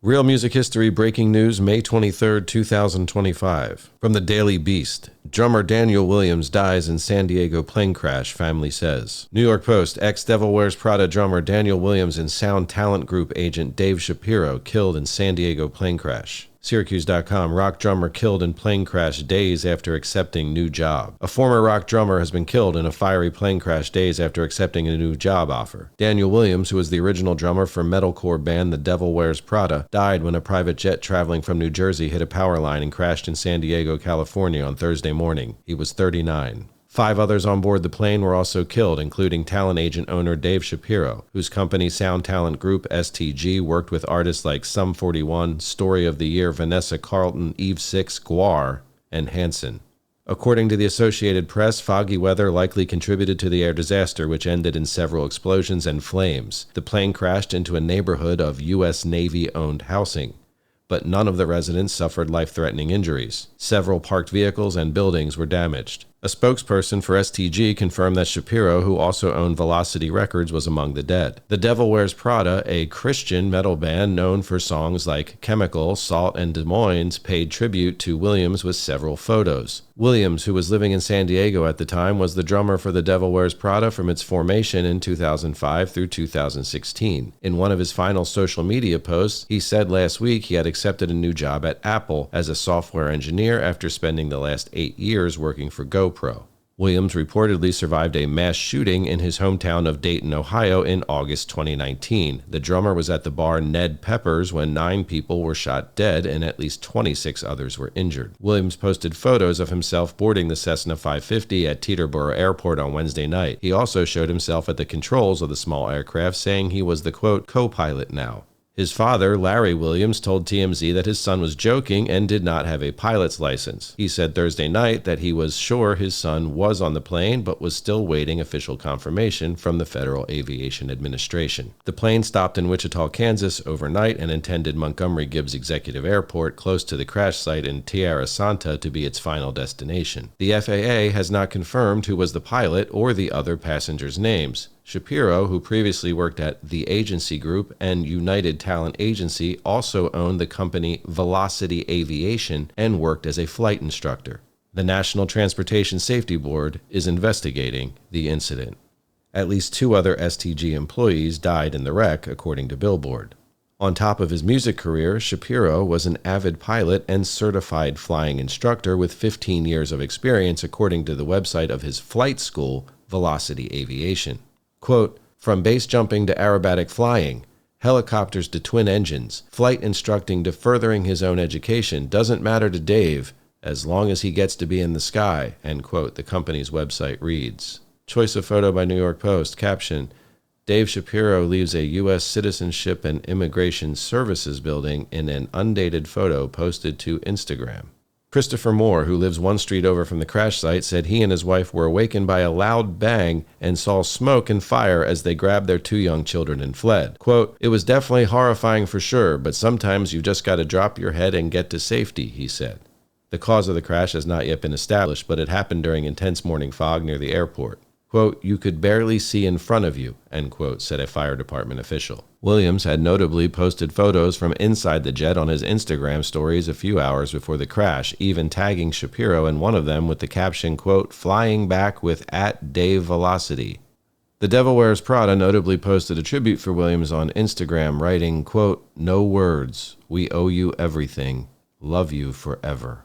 Real Music History breaking news, May 23, 2025. From the Daily Beast. Drummer Daniel Williams dies in San Diego plane crash, family says. New York Post. Ex-Devil Wears Prada drummer Daniel Williams and sound talent group agent Dave Shapiro killed in San Diego plane crash. Syracuse.com. Rock drummer killed in plane crash days after accepting new job. A former rock drummer has been killed in a fiery plane crash days after accepting a new job offer. Daniel Williams, who was the original drummer for metalcore band The Devil Wears Prada, died when a private jet traveling from New Jersey hit a power line and crashed in San Diego, California on Thursday morning. He was 39. 5 others on board the plane were also killed, including talent agent owner Dave Shapiro, whose company Sound Talent Group STG worked with artists like Sum 41, Story of the Year, Vanessa Carlton, Eve 6, Guar, and Hanson. According to the Associated Press, foggy weather likely contributed to the air disaster, which ended in several explosions and flames. The plane crashed into a neighborhood of U.S. Navy-owned housing, but none of the residents suffered life-threatening injuries. Several parked vehicles and buildings were damaged. A spokesperson for STG confirmed that Shapiro, who also owned Velocity Records, was among the dead. The Devil Wears Prada, a Christian metal band known for songs like Chemical, Salt, and Des Moines, paid tribute to Williams with several photos. Williams, who was living in San Diego at the time, was the drummer for The Devil Wears Prada from its formation in 2005 through 2016. In one of his final social media posts, he said last week he had accepted a new job at Apple as a software engineer after spending the last 8 years working for GoPro. Williams reportedly survived a mass shooting in his hometown of Dayton, Ohio in August 2019. The drummer was at the bar Ned Pepper's when 9 people were shot dead and at least 26 others were injured. Williams posted photos of himself boarding the Cessna 550 at Teterboro Airport on Wednesday night. He also showed himself at the controls of the small aircraft, saying he was the, quote, co-pilot now. His father, Larry Williams, told TMZ that his son was joking and did not have a pilot's license. He said Thursday night that he was sure his son was on the plane, but was still waiting official confirmation from the Federal Aviation Administration. The plane stopped in Wichita, Kansas overnight and intended Montgomery Gibbs Executive Airport, close to the crash site in Tierra Santa, to be its final destination. The FAA has not confirmed who was the pilot or the other passengers' names. Shapiro, who previously worked at The Agency Group and United Talent Agency, also owned the company Velocity Aviation and worked as a flight instructor. The National Transportation Safety Board is investigating the incident. At least 2 other STG employees died in the wreck, according to Billboard. On top of his music career, Shapiro was an avid pilot and certified flying instructor with 15 years of experience, according to the website of his flight school, Velocity Aviation. Quote, from base jumping to aerobatic flying, helicopters to twin engines, flight instructing to furthering his own education, doesn't matter to Dave as long as he gets to be in the sky, end quote, the company's website reads. Choice of photo by New York Post. Caption, Dave Shapiro leaves a U.S. Citizenship and Immigration Services building in an undated photo posted to Instagram. Christopher Moore, who lives 1 street over from the crash site, said he and his wife were awakened by a loud bang and saw smoke and fire as they grabbed their 2 young children and fled. Quote, it was definitely horrifying for sure, but sometimes you just got to drop your head and get to safety, he said. The cause of the crash has not yet been established, but it happened during intense morning fog near the airport. Quote, you could barely see in front of you, end quote, said a fire department official. Williams had notably posted photos from inside the jet on his Instagram stories a few hours before the crash, even tagging Shapiro in one of them with the caption, quote, flying back with @DaveVelocity. The Devil Wears Prada notably posted a tribute for Williams on Instagram, writing, quote, no words, we owe you everything, love you forever.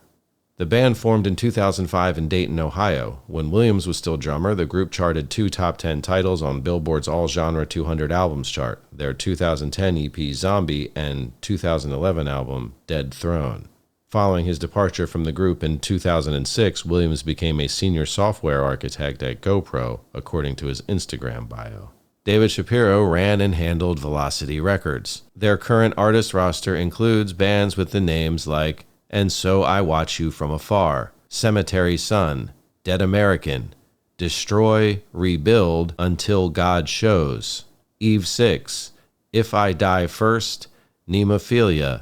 The band formed in 2005 in Dayton, Ohio. When Williams was still drummer, the group charted 2 top 10 titles on Billboard's All-Genre 200 Albums chart, their 2010 EP Zombie and 2011 album Dead Throne. Following his departure from the group in 2006, Williams became a senior software architect at GoPro, according to his Instagram bio. David Shapiro ran and handled Velocity Records. Their current artist roster includes bands with the names like And So I Watch You From Afar, Cemetery Sun, Dead American, Destroy, Rebuild, Until God Shows, Eve 6, If I Die First, Nemophilia,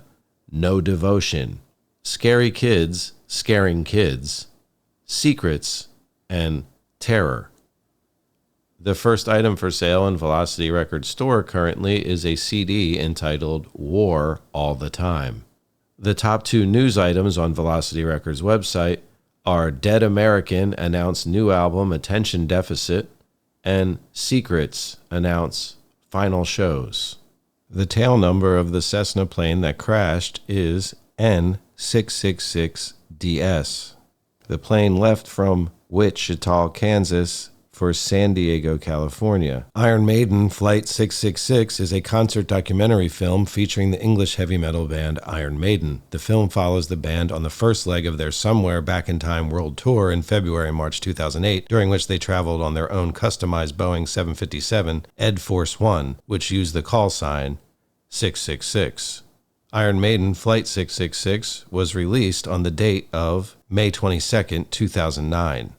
No Devotion, Scary Kids, Scaring Kids, Secrets, and Terror. The first item for sale in Velocity Records store currently is a CD entitled War All the Time. The top 2 news items on Velocity Records' website are Dead American announce new album Attention Deficit and Secrets announce final shows. The tail number of the Cessna plane that crashed is N666DS. The plane left from Wichita, Kansas for San Diego, California. Iron Maiden Flight 666 is a concert documentary film featuring the English heavy metal band Iron Maiden. The film follows the band on the first leg of their Somewhere Back in Time world tour in February and March 2008, during which they traveled on their own customized Boeing 757 Ed Force One, which used the call sign 666. Iron Maiden Flight 666 was released on the date of May 22, 2009.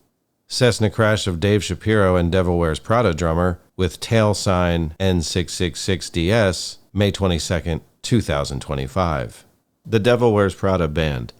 Cessna crash of Dave Shapiro and Devil Wears Prada drummer with tail sign N666DS, May 22, 2025. The Devil Wears Prada band.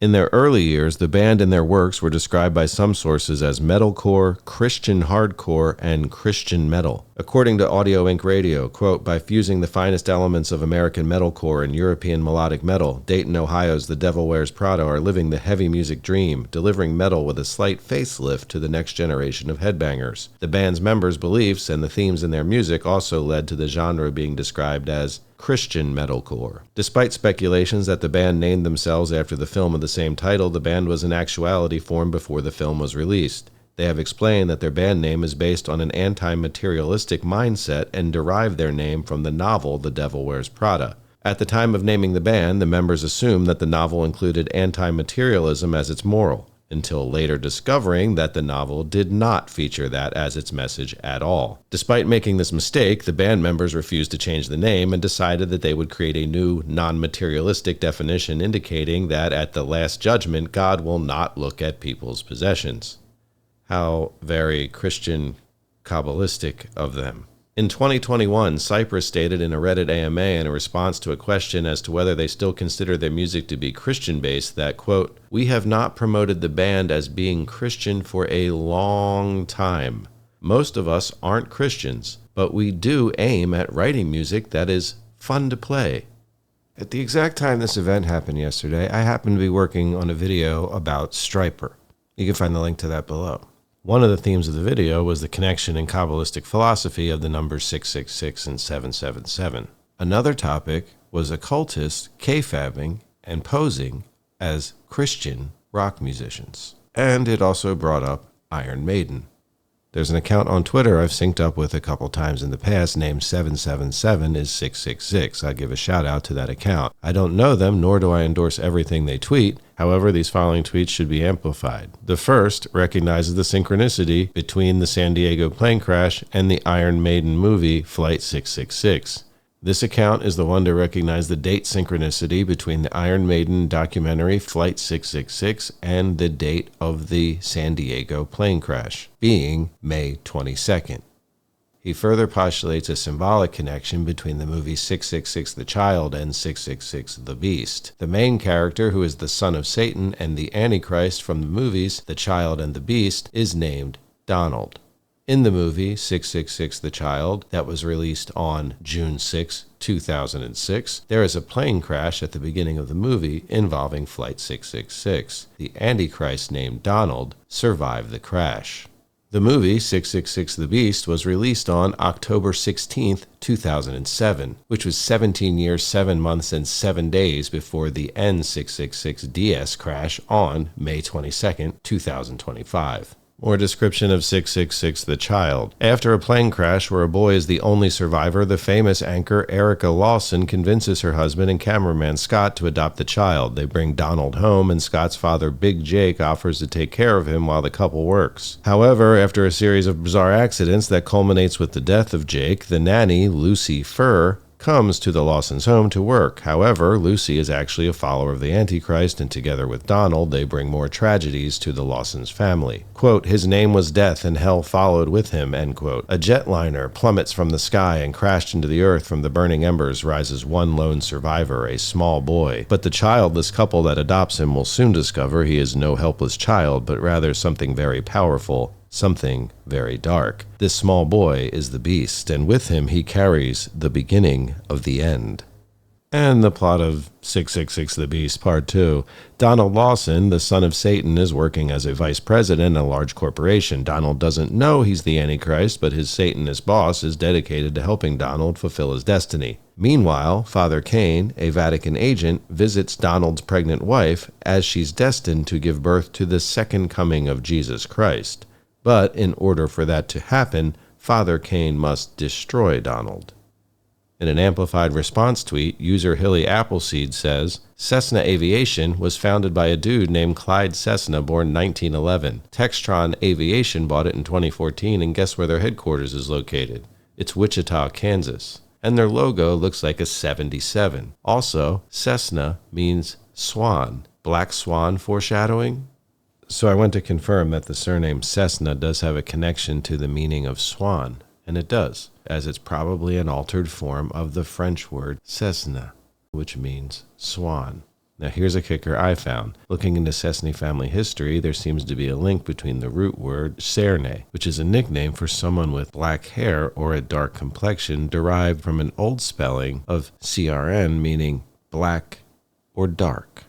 In their early years, the band and their works were described by some sources as metalcore, Christian hardcore, and Christian metal. According to Audio Inc. Radio, quote, by fusing the finest elements of American metalcore and European melodic metal, Dayton, Ohio's The Devil Wears Prada are living the heavy music dream, delivering metal with a slight facelift to the next generation of headbangers. The band's members' beliefs and the themes in their music also led to the genre being described as Christian metalcore. Despite speculations that the band named themselves after the film of the same title, the band was in actuality formed before the film was released. They have explained that their band name is based on an anti-materialistic mindset and derived their name from the novel The Devil Wears Prada. At the time of naming the band, the members assumed that the novel included anti-materialism as its moral, until later discovering that the novel did not feature that as its message at all. Despite making this mistake, the band members refused to change the name and decided that they would create a new, non-materialistic definition indicating that at the Last Judgment, God will not look at people's possessions. How very Christian Kabbalistic of them. In 2021, Cypress stated in a Reddit AMA in a response to a question as to whether they still consider their music to be Christian-based that, quote, we have not promoted the band as being Christian for a long time. Most of us aren't Christians, but we do aim at writing music that is fun to play. At the exact time this event happened yesterday, I happened to be working on a video about Striper. You can find the link to that below. One of the themes of the video was the connection in Kabbalistic philosophy of the numbers 666 and 777. Another topic was occultists kayfabbing and posing as Christian rock musicians. And it also brought up Iron Maiden. There's an account on Twitter I've synced up with a couple times in the past named 777 is 666. I give a shout out to that account. I don't know them, nor do I endorse everything they tweet. However, these following tweets should be amplified. The first recognizes the synchronicity between the San Diego plane crash and the Iron Maiden movie Flight 666. This account is the one to recognize the date synchronicity between the Iron Maiden documentary Flight 666 and the date of the San Diego plane crash, being May 22nd. He further postulates a symbolic connection between the movie 666 the Child and 666 the Beast. The main character, who is the son of Satan and the Antichrist from the movies The Child and the Beast, is named Donald. In the movie 666 The Child, that was released on June 6, 2006, there is a plane crash at the beginning of the movie involving Flight 666. The Antichrist named Donald survived the crash. The movie 666 The Beast was released on October 16, 2007, which was 17 years, 7 months, and 7 days before the N666DS crash on May 22, 2025. Or description of 666 The Child. After a plane crash where a boy is the only survivor, the famous anchor Erica Lawson convinces her husband and cameraman Scott to adopt the child. They bring Donald home, and Scott's father, Big Jake, offers to take care of him while the couple works. However, after a series of bizarre accidents that culminates with the death of Jake, the nanny, Lucy Furr, comes to the Lawsons' home to work. However, Lucy is actually a follower of the Antichrist, and together with Donald, they bring more tragedies to the Lawsons' family. Quote, his name was Death, and hell followed with him, end quote. A jetliner plummets from the sky and crashed into the earth. From the burning embers rises one lone survivor, a small boy. But the childless couple that adopts him will soon discover he is no helpless child, but rather something very powerful. something very dark. This small boy is the beast, and with him he carries the beginning of the end. And the plot of 666 The Beast Part 2. Donald Lawson, the son of Satan, is working as a vice president in a large corporation. Donald doesn't know he's the Antichrist, but his Satanist boss is dedicated to helping Donald fulfill his destiny. Meanwhile, Father Cain, a Vatican agent, visits Donald's pregnant wife as she's destined to give birth to the second coming of Jesus Christ. But in order for that to happen, Father Cain must destroy Donald. In an amplified response tweet, user Hilly Appleseed says, Cessna Aviation was founded by a dude named Clyde Cessna, born 1911. Textron Aviation bought it in 2014, and guess where their headquarters is located? It's Wichita, Kansas. And their logo looks like a 77. Also, Cessna means swan. Black swan foreshadowing? So I went to confirm that the surname Cessna does have a connection to the meaning of swan, and it does, as it's probably an altered form of the French word Cessna, which means swan. Now here's a kicker I found. Looking into Cessna family history, there seems to be a link between the root word cerne, which is a nickname for someone with black hair or a dark complexion, derived from an old spelling of CRN, meaning black or dark.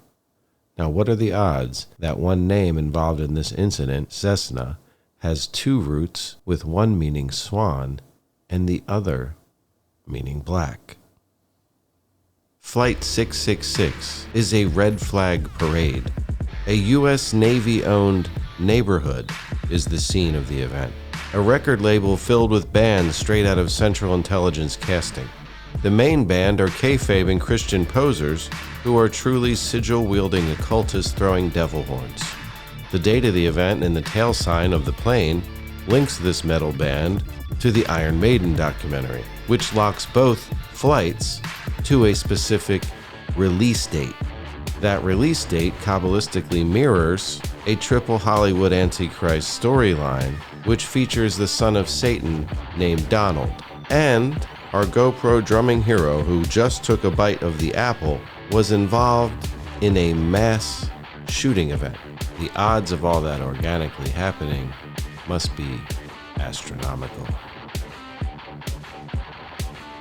Now what are the odds that one name involved in this incident, Cessna, has two roots, with one meaning swan and the other meaning black? Flight 666 is a red flag parade. A U.S. Navy-owned neighborhood is the scene of the event. A record label filled with bands straight out of Central Intelligence casting. The main band are kayfabe and Christian posers who are truly sigil-wielding occultists throwing devil horns. The date of the event and the tail sign of the plane links this metal band to the Iron Maiden documentary, which locks both flights to a specific release date. That release date kabbalistically mirrors a triple Hollywood Antichrist storyline, which features the son of Satan named Donald, and our GoPro drumming hero, who just took a bite of the apple, was involved in a mass shooting event. The odds of all that organically happening must be astronomical.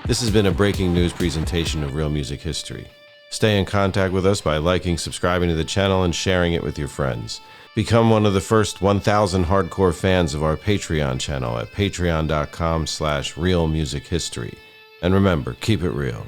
This has been a breaking news presentation of Real Music History. Stay in contact with us by liking, subscribing to the channel, and sharing it with your friends. Become one of the first 1,000 hardcore fans of our Patreon channel at patreon.com/realmusichistory. And remember, keep it real.